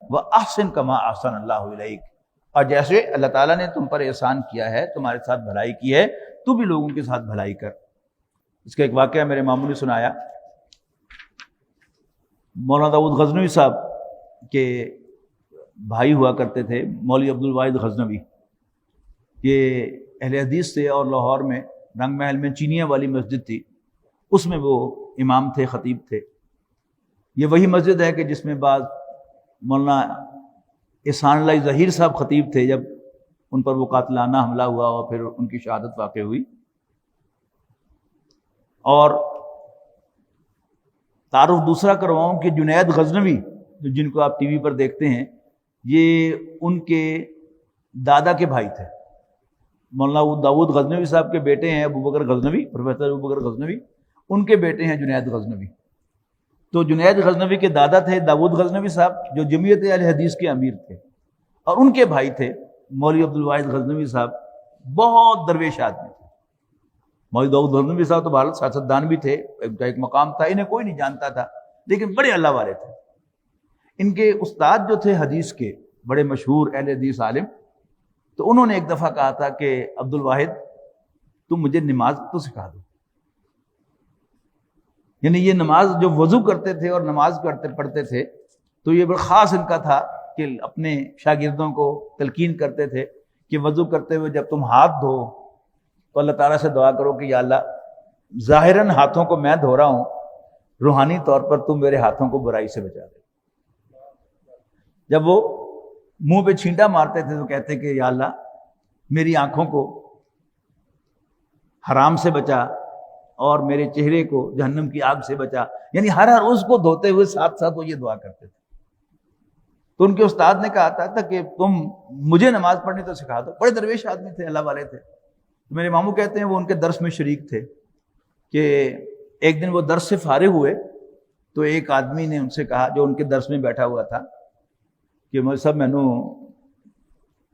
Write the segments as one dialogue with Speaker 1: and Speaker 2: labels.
Speaker 1: وَأَحْسِن كَمَا أَحْسَنَ اللَّهُ إِلَيْكَ، اور جیسے اللہ تعالیٰ نے تم پر احسان کیا ہے، تمہارے ساتھ بھلائی کی ہے، تو بھی لوگوں کے ساتھ بھلائی کر۔ اس کا ایک واقعہ میرے ماموں نے سنایا، مولانا داؤد غزنوی صاحب کے بھائی ہوا کرتے تھے، مولوی عبد الواحد غزنوی، یہ اہل حدیث تھے، اور لاہور میں رنگ محل میں چینیاں والی مسجد تھی، اس میں وہ امام تھے، خطیب تھے۔ یہ وہی مسجد ہے کہ جس میں بعض مولانا احسان اللہ ظہیر صاحب خطیب تھے، جب ان پر وہ قاتلانہ حملہ ہوا اور پھر ان کی شہادت واقع ہوئی۔ اور تعارف دوسرا کرواؤں کہ جنید غزنوی، جن کو آپ ٹی وی پر دیکھتے ہیں، یہ ان کے دادا کے بھائی تھے۔ مولانا داؤد غزنوی صاحب کے بیٹے ہیں ابو بکر غزنوی، پروفیسر ابو بکر غزنوی، ان کے بیٹے ہیں جنید غزنوی۔ تو جنید غزنوی کے دادا تھے داؤد غزنوی صاحب، جو جمعیت اہل حدیث کے امیر تھے، اور ان کے بھائی تھے مولوی عبد الواحد غزنوی صاحب، بہت درویش آدمی تھے۔ مولوی داؤد غزنوی صاحب تو بھارت سیاستدان بھی تھے، ایک مقام تھا، انہیں کوئی نہیں جانتا تھا، لیکن بڑے اللہ والے تھے۔ ان کے استاد جو تھے حدیث کے، بڑے مشہور اہل حدیث عالم، تو انہوں نے ایک دفعہ کہا تھا کہ عبد الواحد تم مجھے نماز تو سکھا دو۔ یعنی یہ نماز جو وضو کرتے تھے اور نماز پڑھتے تھے، تو یہ بڑا خاص ان کا تھا کہ اپنے شاگردوں کو تلقین کرتے تھے کہ وضو کرتے ہوئے جب تم ہاتھ دھو تو اللہ تعالیٰ سے دعا کرو کہ یا اللہ، ظاہراً ہاتھوں کو میں دھو رہا ہوں، روحانی طور پر تم میرے ہاتھوں کو برائی سے بچا دے۔ جب وہ منہ پہ چھینٹا مارتے تھے تو کہتے کہ یا اللہ، میری آنکھوں کو حرام سے بچا اور میرے چہرے کو جہنم کی آگ سے بچا۔ یعنی ہر اس کو دھوتے ہوئے ساتھ ساتھ وہ یہ دعا کرتے تھے۔ تو ان کے استاد نے کہا تھا کہ تم مجھے نماز پڑھنی تو سکھا دو۔ بڑے درویش آدمی تھے، اللہ والے تھے۔ تو میرے ماموں کہتے ہیں وہ ان کے درس میں شریک تھے کہ ایک دن وہ درس سے فارغ ہوئے تو ایک آدمی نے ان سے کہا، جو ان کے درس میں بیٹھا ہوا تھا، کہ مجھے صاحب مینوں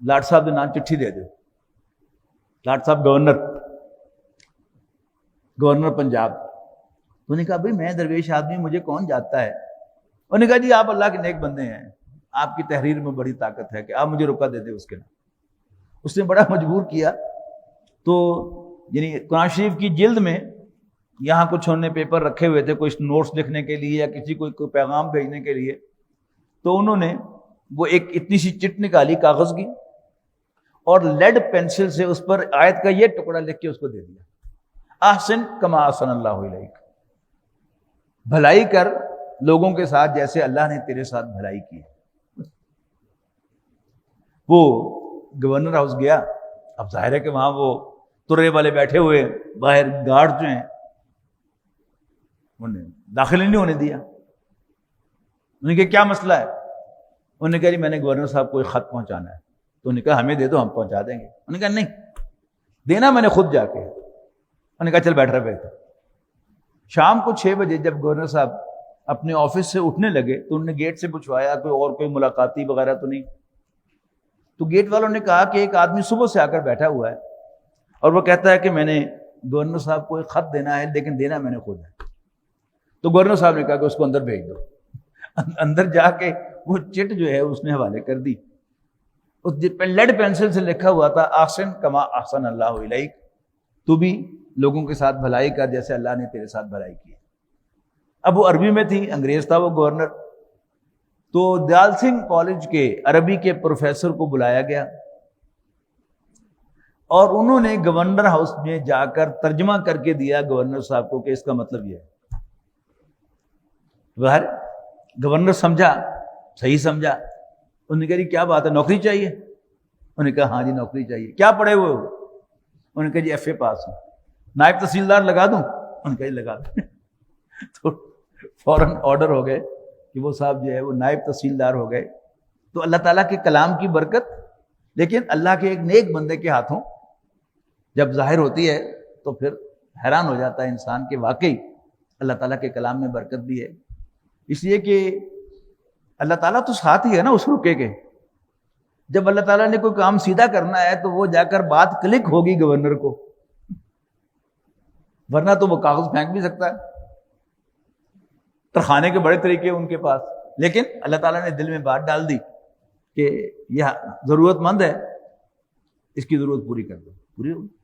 Speaker 1: لاٹ صاحب کے نام چٹھی دے دو۔ لاٹ صاحب گورنر پنجاب۔ تو انہوں نے کہا بھائی میں درویش آدمی، مجھے کون جانتا ہے؟ انہوں نے کہا جی آپ اللہ کے نیک بندے ہیں، آپ کی تحریر میں بڑی طاقت ہے کہ آپ مجھے روکا دے دیں اس کے نام۔ اس نے بڑا مجبور کیا، تو یعنی قرآن شریف کی جلد میں یہاں کچھ انہوں نے پیپر رکھے ہوئے تھے، کچھ نوٹس لکھنے کے لیے یا کسی کو کوئی پیغام بھیجنے کے لیے، تو انہوں نے وہ ایک اتنی سی چٹ نکالی کاغذ کی اور لیڈ پینسل سے اس پر آیت کا یہ ٹکڑا لکھ کے اس کو دے دیا، احسن کما احسن اللہ الیک، بھلائی کر لوگوں کے ساتھ جیسے اللہ نے تیرے ساتھ بھلائی کی۔ وہ گورنر ہاؤس گیا، اب ظاہر ہے کہ وہاں وہ ترے والے بیٹھے ہوئے، باہر گارڈ جو ہیں انہیں داخل نہیں ہونے دیا۔ انہوں نے کہا کیا مسئلہ ہے؟ انہوں نے کہا جی میں نے گورنر صاحب کو ایک خط پہنچانا ہے۔ تو انہوں نے کہا ہمیں دے دو، ہم پہنچا دیں گے۔ انہوں نے کہا نہیں دینا، میں نے خود جا کے۔ انہوں نے کہا چل بیٹھ رہا بیٹھا۔ شام کو 6 بجے جب گورنر صاحب اپنے آفس سے اٹھنے لگے تو انہوں نے گیٹ سے پوچھوایا کوئی ملاقاتی وغیرہ تو نہیں؟ تو گیٹ والوں نے کہا کہ ایک آدمی صبح سے آ کر بیٹھا ہوا ہے اور وہ کہتا ہے کہ میں نے گورنر صاحب کو ایک خط دینا ہے، لیکن دینا میں نے خود ہے۔ تو گورنر صاحب نے کہا کہ اس کو اندر بھیج دو۔ اندر جا کے وہ چٹ جو ہے اس نے حوالے کر دی، اس لیڈ پینسل سے لکھا ہوا تھا احسن کما احسن اللہ الیک، تو بھی لوگوں کے ساتھ بھلائی کر جیسے اللہ نے تیرے ساتھ بھلائی کی۔ اب وہ عربی میں تھی، انگریز تھا وہ گورنر۔ تو دیال سنگھ کالج کے عربی کے پروفیسر کو بلایا گیا اور انہوں نے گورنر ہاؤس میں جا کر ترجمہ کر کے دیا گورنر صاحب کو کہ اس کا مطلب یہ ہے۔ باہر گورنر سمجھا، صحیح سمجھا۔ انہوں نے کہا جی کیا بات ہے، نوکری چاہیے؟ انہوں نے کہا ہاں جی نوکری چاہیے۔ کیا پڑھے ہوئے ہو؟ انہوں نے کہا جی FA پاس ہوں۔ نائب تحصیلدار لگا دوں؟ انہوں نے کہا جی لگا دوں۔ تو فوراً آرڈر ہو گئے کہ وہ صاحب جو ہے وہ نائب تحصیلدار ہو گئے۔ تو اللہ تعالیٰ کے کلام کی برکت، لیکن اللہ کے ایک نیک بندے کے ہاتھوں جب ظاہر ہوتی ہے تو پھر حیران ہو جاتا ہے انسان کہ واقعی اللہ تعالیٰ کے کلام میں برکت بھی ہے۔ اس لیے کہ اللہ تعالیٰ تو ساتھ ہی ہے نا اس رکے کے۔ جب اللہ تعالیٰ نے کوئی کام سیدھا کرنا ہے تو وہ جا کر بات کلک ہوگی گورنر کو، ورنہ تو وہ کاغذ پھینک بھی سکتا ہے۔ ترخانے کے بڑے طریقے ان کے پاس، لیکن اللہ تعالیٰ نے دل میں بات ڈال دی کہ یہ ضرورت مند ہے، اس کی ضرورت پوری کر دو، پوری ہو گئی۔